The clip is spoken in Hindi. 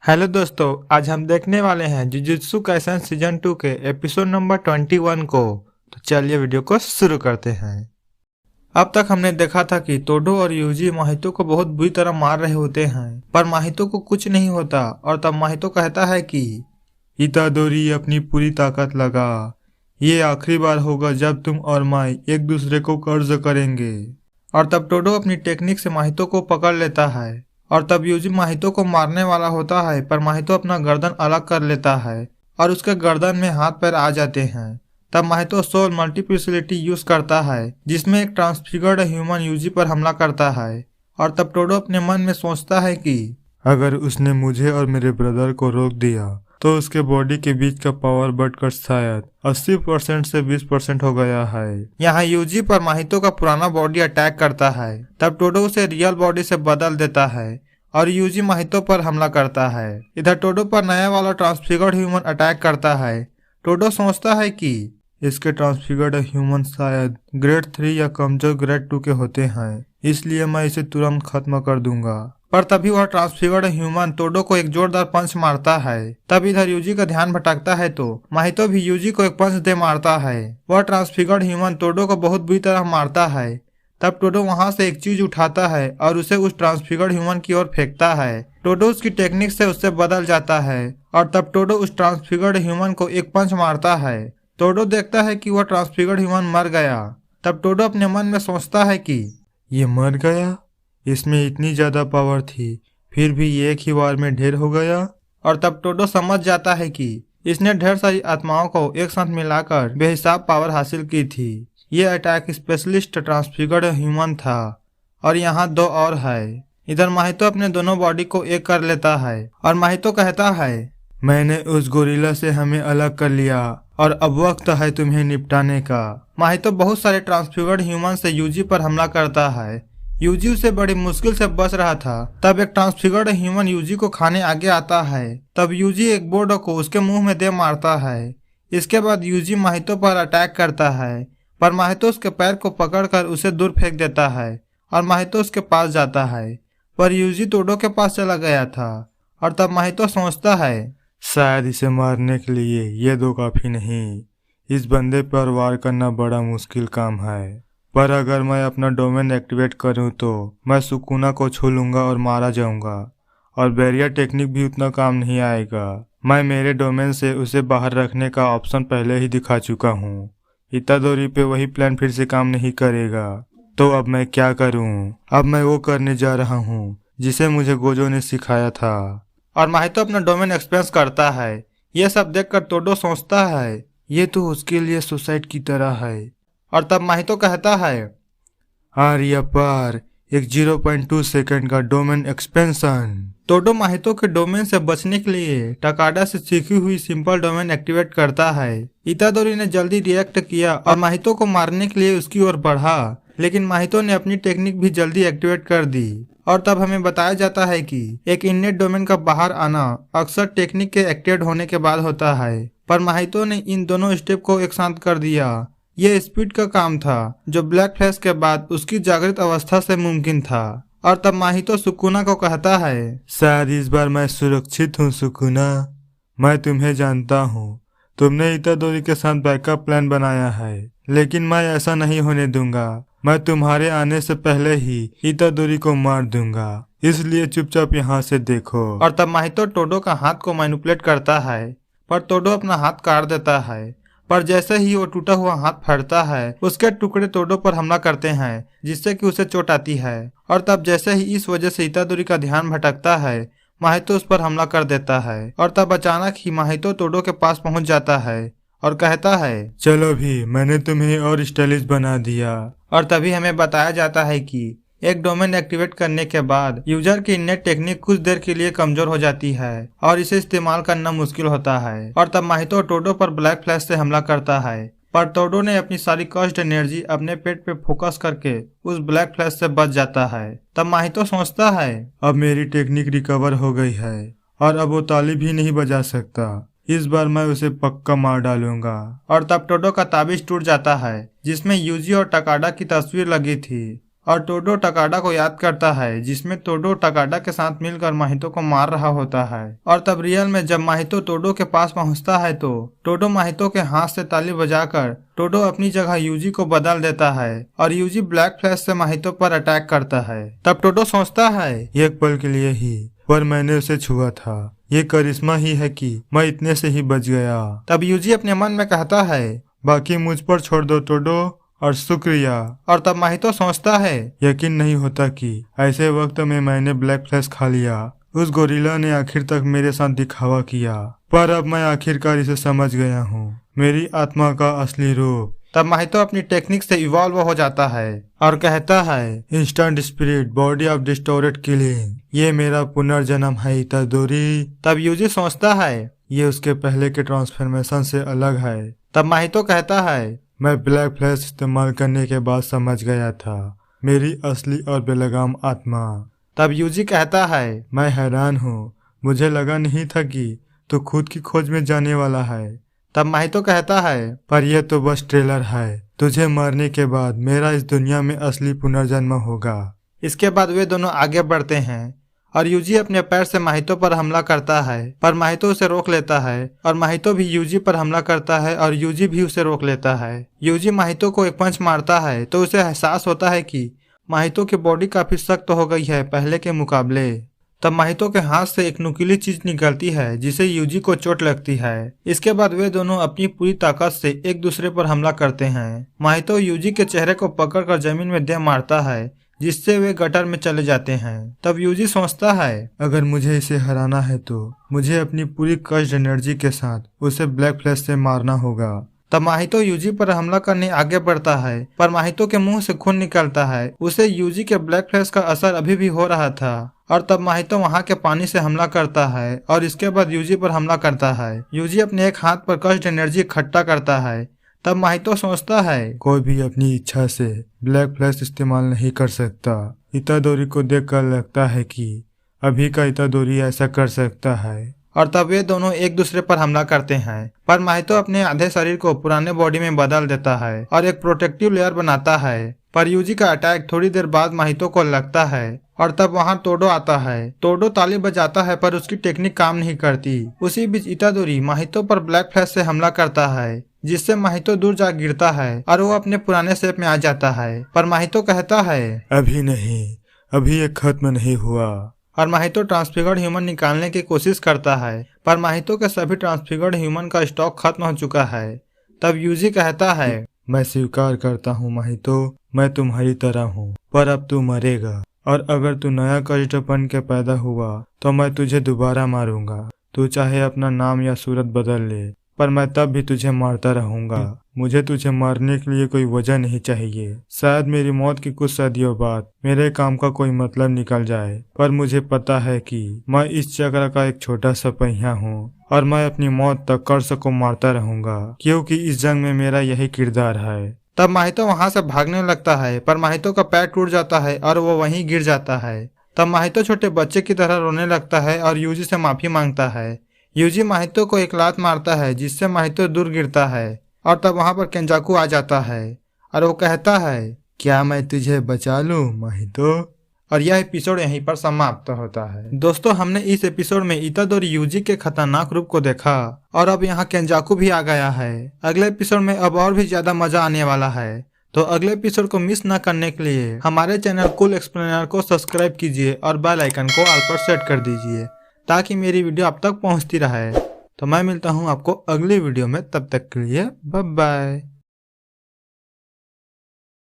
हेलो दोस्तों, आज हम देखने वाले हैं जुजुत्सु काइसन सीजन 2 के एपिसोड नंबर 21 को। तो चलिए वीडियो को शुरू करते हैं। अब तक हमने देखा था कि तोडो और यूजी माहितो को बहुत बुरी तरह मार रहे होते हैं, पर माहितो को कुछ नहीं होता। और तब माहितो कहता है कि इतादोरी अपनी पूरी ताकत लगा, ये आखिरी बार होगा जब तुम और मैं एक दूसरे को कर्ज करेंगे। और तब टोडो अपनी टेक्निक से माहितो को पकड़ लेता है। और तब यूजी माहितो को मारने वाला होता है, पर माहितो अपना गर्दन अलग कर लेता है और उसके गर्दन में हाथ पैर आ जाते हैं। तब माहितो सोल मल्टीप्लिसिटी यूज करता है, जिसमें एक ट्रांसफिगर्ड ह्यूमन यूजी पर हमला करता है। और तब टोडो अपने मन में सोचता है कि अगर उसने मुझे और मेरे ब्रदर को रोक दिया तो उसके बॉडी के बीच का पावर बढ़कर शायद 80% से 20% हो गया है। यहाँ यूजी पर माहितो का पुराना बॉडी अटैक करता है। तब टोडो उसे रियल बॉडी से बदल देता है और यूजी माहितो पर हमला करता है। इधर टोडो पर नया वाला ट्रांसफिगर्ड ह्यूमन अटैक करता है। टोडो सोचता है कि इसके ट्रांसफिगर्ड ह्यूमन शायद ग्रेड 3 या कमजोर ग्रेड 2 के होते हैं, इसलिए मैं इसे तुरंत खत्म कर दूंगा। पर तभी वह ट्रांसफिगर्ड ह्यूमन टोडो को एक जोरदार पंच मारता है। तब इधर यूजी का ध्यान भटकता है तो माहितो भी यूजी को एक पंच दे मारता है। वह ट्रांसफिगर्ड ह्यूमन टोडो को बहुत बुरी तरह मारता है। तब टोडो वहां से एक चीज उठाता है और उसे उस ट्रांसफिगर्ड ह्यूमन की ओर फेंकता है। टोडो उसकी टेक्निक से उससे बदल जाता है और तब टोडो उस ट्रांसफिगर्ड ह्यूमन को एक पंच मारता है। टोडो देखता है कि वह ट्रांसफिगर्ड ह्यूमन मर गया। तब टोडो अपने मन में सोचता है कि ये मर गया, इसमें इतनी ज्यादा पावर थी, फिर भी ये एक ही बार में ढेर हो गया। और तब टोडो समझ जाता है कि इसने ढेर सारी आत्माओं को एक साथ मिलाकर बेहिसाब पावर हासिल की थी। ये अटैक स्पेशलिस्ट ट्रांसफिगर्ड ह्यूमन था और यहाँ दो और है। इधर माहितो अपने दोनों बॉडी को एक कर लेता है और माहितो कहता है, मैंने उस गोरिल्ला से हमें अलग कर लिया और अब वक्त है तुम्हें निपटाने का। माहितो बहुत सारे ट्रांसफिगर्ड ह्यूमन से यूजी पर हमला करता है। यूजी उसे बड़ी मुश्किल से बच रहा था। तब एक ट्रांसफिगर्ड ह्यूमन यूजी को खाने आगे आता है। तब यूजी एक बोर्ड को उसके मुंह में दे मारता है। इसके बाद यूजी माहितो पर अटैक करता है, पर माहितो उसके पैर को पकड़कर उसे दूर फेंक देता है और माहितो उसके पास जाता है। पर यूजी टोडो के पास चला गया था। और तब माहितो सोचता है, शायद इसे मारने के लिए ये दो काफी नहीं, इस बंदे पर वार करना बड़ा मुश्किल काम है। पर अगर मैं अपना डोमेन एक्टिवेट करूं तो मैं सुकुना को छू लूंगा और मारा जाऊंगा और बैरियर टेक्निक भी उतना काम नहीं आएगा। मैं मेरे डोमेन से उसे बाहर रखने का ऑप्शन पहले ही दिखा चुका हूँ। इतादोरी पे वही प्लान फिर से काम नहीं करेगा, तो अब मैं क्या करूँ? अब मैं वो करने जा रहा हूँ जिसे मुझे गोजो ने सिखाया था। और माहितो अपना डोमेन एक्सपेंस करता है। ये सब देखकर टोडो सोचता है, ये तो उसके लिए सुसाइड की तरह है। और तब माहितो कहता है, आर्या पार एक 0.2 सेकंड का डोमेन एक्सपेंशन। टोडो माहितो के डोमेन से बचने के लिए टकाडा से सीखी हुई सिंपल डोमेन एक्टिवेट करता है। इतादोरी ने जल्दी रिएक्ट किया और माहितो को मारने के लिए उसकी ओर बढ़ा, लेकिन माहितो ने अपनी टेक्निक भी जल्दी एक्टिवेट कर दी। और तब हमें बताया जाता है कि एक इननेट डोमेन का बाहर आना अक्सर टेक्निक के एक्टिवेट होने के बाद होता है, पर माहितो ने इन दोनों स्टेप को एक साथ कर दिया। ये स्पीड का काम था जो ब्लैक फ्लैश के बाद उसकी जागृत अवस्था से मुमकिन था। और तब माहितो सुकुना को कहता है, शायद इस बार मैं सुरक्षित हूँ सुकुना। मैं तुम्हें जानता हूँ, तुमने इतादोरी के साथ बैकअप प्लान बनाया है, लेकिन मैं ऐसा नहीं होने दूंगा। मैं तुम्हारे आने से पहले ही इतादोरी को मार दूंगा, इसलिए चुपचाप यहाँ से देखो। और तब माहितो टोडो का हाथ को मैनिपुलेट करता है, पर टोडो अपना हाथ काट देता है। पर जैसे ही वो टूटा हुआ हाथ फटता है, उसके टुकड़े टोडो पर हमला करते हैं, जिससे कि उसे चोट आती है। और तब जैसे ही इस वजह से इतादोरी का ध्यान भटकता है, माहितो उस पर हमला कर देता है। और तब अचानक ही माहितो टोडो के पास पहुंच जाता है और कहता है, चलो भी, मैंने तुम्हें और स्टाइलिश बना दिया। और तभी हमें बताया जाता है कि एक डोमेन एक्टिवेट करने के बाद यूजर की इननेट टेक्निक कुछ देर के लिए कमजोर हो जाती है और इसे इस्तेमाल करना मुश्किल होता है। और तब माहितो टोडो पर ब्लैक फ्लैश से हमला करता है, पर टोडो ने अपनी सारी कस्ट एनर्जी अपने पेट पे फोकस करके उस ब्लैक फ्लैश से बच जाता है। तब माहितो सोचता है, अब मेरी टेक्निक रिकवर हो गई है और अब वो ताली भी नहीं बजा सकता। इस बार मैं उसे पक्का मार डालूंगा। और तब टोडो का ताबीज टूट जाता है, जिसमें यूजी और टकाडा की तस्वीर लगी थी। और टोडो टकाडा को याद करता है, जिसमें टोडो टकाडा के साथ मिलकर माहितो को मार रहा होता है। और तब रियल में जब माहितो टोडो के पास पहुंचता है तो टोडो माहितो के हाथ से ताली बजाकर टोडो अपनी जगह यूजी को बदल देता है और यूजी ब्लैक फ्लैश से माहितो पर अटैक करता है। तब टोडो सोचता है, एक पल के लिए ही पर मैंने उसे छुआ था, ये करिश्मा ही है कि मैं इतने से ही बच गया। तब यूजी अपने मन में कहता है, बाकी मुझ पर छोड़ दो टोडो और शुक्रिया। और तब माहितो सोचता है, यकीन नहीं होता कि ऐसे वक्त में मैंने ब्लैक फ्लैश खा लिया। उस गोरिल्ला ने आखिर तक मेरे साथ दिखावा किया, पर अब मैं आखिरकार इसे समझ गया हूँ, मेरी आत्मा का असली रूप। तब माहितो अपनी टेक्निक से इवॉल्व हो जाता है और कहता है, instant spirit body of distorted killing, ये मेरा पुनर्जन्म है इतादोरी। तब यूजी सोचता है, ये उसके पहले के ट्रांसफॉर्मेशन से अलग है। तब माहितो कहता है, मैं ब्लैक फ्लैश इस्तेमाल करने के बाद समझ गया था, मेरी असली और बेलगाम आत्मा। तब यूजी कहता है, मैं हैरान हूँ, मुझे लगा नहीं था कि तू खुद की खोज में जाने वाला है। तब माहितो कहता है, पर यह तो बस ट्रेलर है, तुझे मरने के बाद मेरा इस दुनिया में असली पुनर्जन्म होगा। इसके बाद वे दोनों आगे बढ़ते हैं और यूजी अपने पैर से माहितो पर हमला करता है, पर माहितो उसे रोक लेता है और माहितो भी यूजी पर हमला करता है और यूजी भी उसे रोक लेता है। यूजी माहितो को एक पंच मारता है तो उसे एहसास होता है कि माहितो की बॉडी काफी सख्त हो गई है पहले के मुकाबले। तब माहितो के हाथ से एक नुकीली चीज निकलती है जिसे यूजी को चोट लगती है। इसके बाद वे दोनों अपनी पूरी ताकत से एक दूसरे पर हमला करते हैं। माहितो यूजी के चेहरे को पकड़कर जमीन में दे मारता है, जिससे वे गटर में चले जाते हैं। तब यूजी सोचता है, अगर मुझे इसे हराना है तो मुझे अपनी पूरी कष्ट एनर्जी के साथ उसे ब्लैक फ्लैश से मारना होगा। तब माहितो यूजी पर हमला करने आगे बढ़ता है, पर माहितो के मुंह से खून निकलता है। उसे यूजी के ब्लैक फ्लैश का असर अभी भी हो रहा था। और तब माहितो वहां के पानी से हमला करता है और इसके बाद यूजी पर हमला करता है। यूजी अपने एक हाथ पर कष्ट एनर्जी इकट्ठा करता है। तब माहितो सोचता है, कोई भी अपनी इच्छा से ब्लैक फ्लैश इस्तेमाल नहीं कर सकता। इतादोरी को देखकर लगता है कि अभी का इतादोरी ऐसा कर सकता है। और तब वे दोनों एक दूसरे पर हमला करते हैं, पर माहितो अपने आधे शरीर को पुराने बॉडी में बदल देता है और एक प्रोटेक्टिव लेयर बनाता है। पर यूजी का अटैक थोड़ी देर बाद माहितो को लगता है और तब वहां टोडो आता है। टोडो ताली बजाता है पर उसकी टेक्निक काम नहीं करती। उसी बीच इतादोरी माहितो पर ब्लैक फ्लैश से हमला करता है, जिससे माहितो दूर जा गिरता है और वो अपने पुराने शेप में आ जाता है। पर माहितो कहता है, अभी नहीं, अभी ये खत्म नहीं हुआ। और माहितो ट्रांसफिगर्ड ह्यूमन निकालने की कोशिश करता है, पर माहितो के सभी ट्रांसफिगर्ड ह्यूमन का स्टॉक खत्म हो चुका है। तब यूजी कहता है, मैं स्वीकार करता हूँ माहितो, मैं तुम्हारी तरह हूँ, पर अब तू मरेगा और अगर तू नया कष्ट बन के पैदा हुआ तो मैं तुझे दोबारा मारूंगा। तू चाहे अपना नाम या सूरत बदल ले, पर मैं तब भी तुझे मारता रहूंगा। मुझे तुझे मारने के लिए कोई वजह नहीं चाहिए। शायद मेरी मौत की कुछ सदियों बाद मेरे काम का कोई मतलब निकल जाए, पर मुझे पता है कि मैं इस चक्र का एक छोटा सा पहिया हूँ और मैं अपनी मौत तक कर्स को मारता रहूंगा, क्योंकि इस जंग में मेरा यही किरदार है। तब माहितो वहां से भागने लगता है, पर माहितो का पैर टूट जाता है और वो वहीं गिर जाता है। तब माहितो छोटे बच्चे की तरह रोने लगता है और यूजी से माफी मांगता है। यूजी माहितो को एक लात मारता है, जिससे माहितो दूर गिरता है। और तब वहां पर केंजाकू आ जाता है और वो कहता है, क्या मैं तुझे बचा लूं माहितो। और यह एपिसोड यहीं पर समाप्त होता है। दोस्तों, हमने इस एपिसोड में इतादोरी यूजी के खतरनाक रूप को देखा और अब यहाँ केंजाकू भी आ गया है। अगले एपिसोड में अब और भी ज्यादा मजा आने वाला है, तो अगले एपिसोड को मिस न करने के लिए हमारे चैनल कूल एक्सप्लेनर को सब्सक्राइब कीजिए और बेल आइकन को ऑल पर सेट कर दीजिए, ताकि मेरी वीडियो आप तक पहुंचती रहे। तो मैं मिलता हूं आपको अगली वीडियो में, तब तक के लिए बाय बाय।